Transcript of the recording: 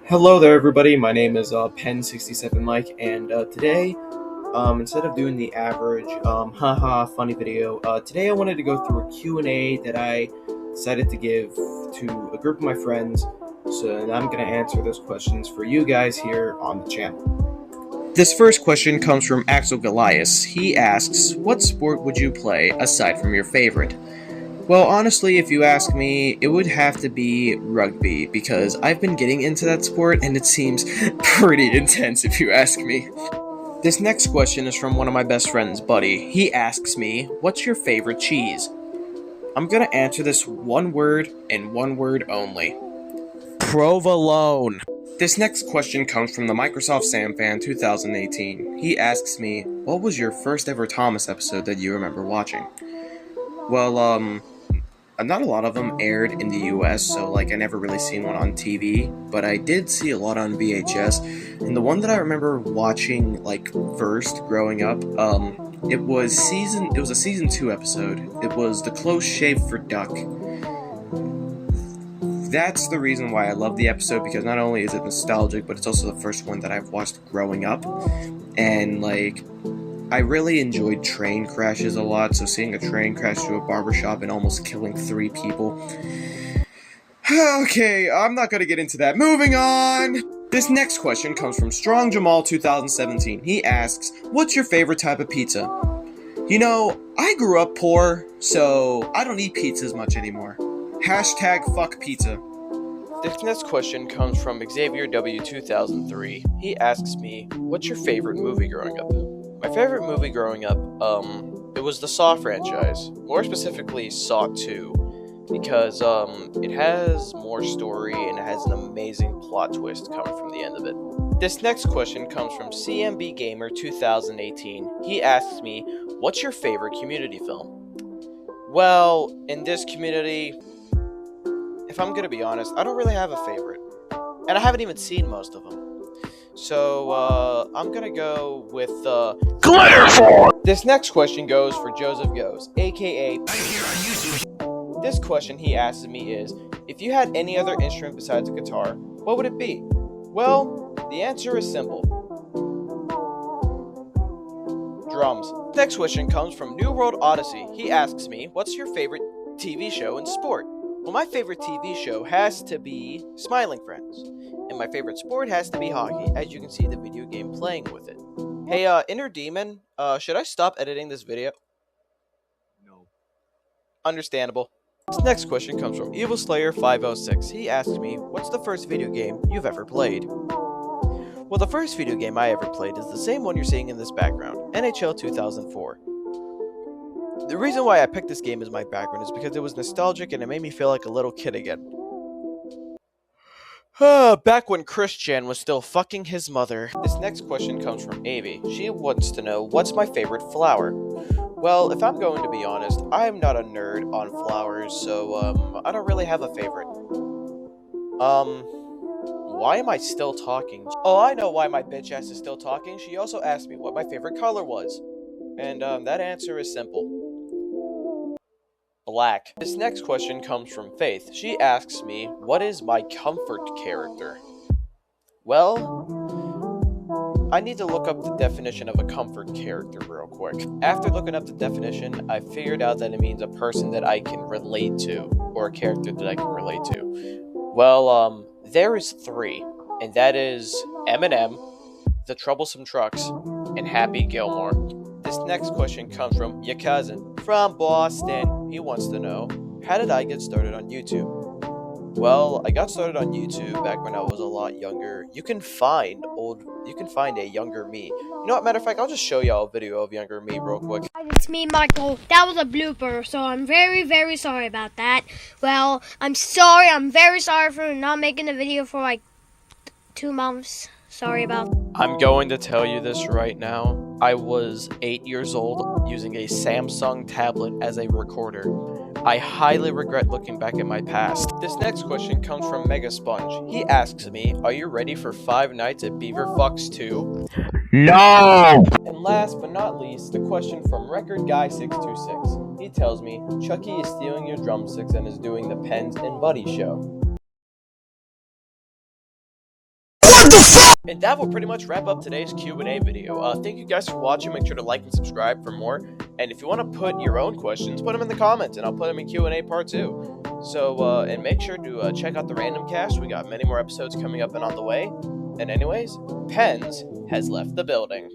Hello there, everybody. My name is Pen67Mike, and today, instead of doing the average haha funny video, today I wanted to go through a Q&A that I decided to give to a group of my friends. And I'm going to answer those questions for you guys here on the channel. This first question comes from Axel Goliath. He asks, "What sport would you play aside from your favorite?" Well, honestly, if you ask me, it would have to be rugby, because I've been getting into that sport, and it seems pretty intense if you ask me. This next question is from one of my best friends, Buddy. He asks me, "What's your favorite cheese?" I'm gonna answer this one word, and one word only. Provolone. This next question comes from the Microsoft Sam Fan 2018. He asks me, "What was your first ever Thomas episode that you remember watching?" Well, not a lot of them aired in the US, so I never really seen one on TV, but I did see a lot on VHS, and the one that I remember watching first growing up, it was a season 2 episode. It was The Close Shave for Duck. That's the reason why I love the episode, because not only is it nostalgic, but it's also the first one that I've watched growing up, and I really enjoyed train crashes a lot, so seeing a train crash to a barbershop and almost killing 3 people. Okay, I'm not gonna get into that. Moving on! This next question comes from Strong Jamal 2017. He asks, "What's your favorite type of pizza?" You know, I grew up poor, so I don't eat pizza as much anymore. Hashtag fuck pizza. This next question comes from Xavier W 2003. He asks me, "What's your favorite movie growing up?" My favorite movie growing up, it was the Saw franchise. More specifically, Saw 2. Because, it has more story and it has an amazing plot twist coming from the end of it. This next question comes from CMB Gamer 2018. He asks me, "What's your favorite Community film?" Well, in this community, if I'm gonna be honest, I don't really have a favorite. And I haven't even seen most of them. So, I'm gonna go with, Glitterfall! This next question goes for Joesph Goes, aka... This question he asks me is, "If you had any other instrument besides a guitar, what would it be?" Well, the answer is simple. Drums. Next question comes from New World Odyssey. He asks me, "What's your favorite TV show and sport?" Well, my favorite TV show has to be Smiling Friends. And my favorite sport has to be hockey, as you can see the video game playing with it. Hey, Inner Demon, should I stop editing this video? No. Understandable. This next question comes from Evil Slayer 506. He asks me, "What's the first video game you've ever played?" Well, the first video game I ever played is the same one you're seeing in this background, NHL 2004. The reason why I picked this game as my background is because it was nostalgic and it made me feel like a little kid again. Back when Christian was still fucking his mother. This next question comes from Avie. She wants to know, "What's my favorite flower?" Well, if I'm going to be honest, I'm not a nerd on flowers, so, I don't really have a favorite. Why am I still talking? Oh, I know why my bitch ass is still talking. She also asked me what my favorite color was. And, that answer is simple. Black. This next question comes from Faith. She asks me, "What is my comfort character?" Well, I need to look up the definition of a comfort character real quick. After looking up the definition, I figured out that it means a person that I can relate to, or a character that I can relate to. Well, there is 3, and that is Eminem, the Troublesome Trucks, and Happy Gilmore. This next question comes from your cousin from Boston. He wants to know, "How did I get started on YouTube?" Well, I got started on YouTube back when I was a lot younger. You can find a younger me. You know what, matter of fact, I'll just show y'all a video of younger me real quick. It's me, Michael. That was a blooper, so I'm very, very sorry about that. Well, I'm sorry. I'm very sorry for not making the video for 2 months. Sorry about that. I'm going to tell you this right now. I was 8 years old using a Samsung tablet as a recorder. I highly regret looking back at my past. This next question comes from Mega Sponge. He asks me, "Are you ready for 5 Nights at Beaver Fucks 2? No! And last but not least, the question from Record Guy 626. He tells me, "Chucky is stealing your drumsticks and is doing the Pens and Buddy show." What the fuck? And that will pretty much wrap up today's Q&A video. Thank you guys for watching. Make sure to like and subscribe for more. And if you want to put your own questions, put them in the comments, and I'll put them in Q&A part 2. So, and make sure to check out the Random Cast. We got many more episodes coming up and on the way. And anyways, Pens has left the building.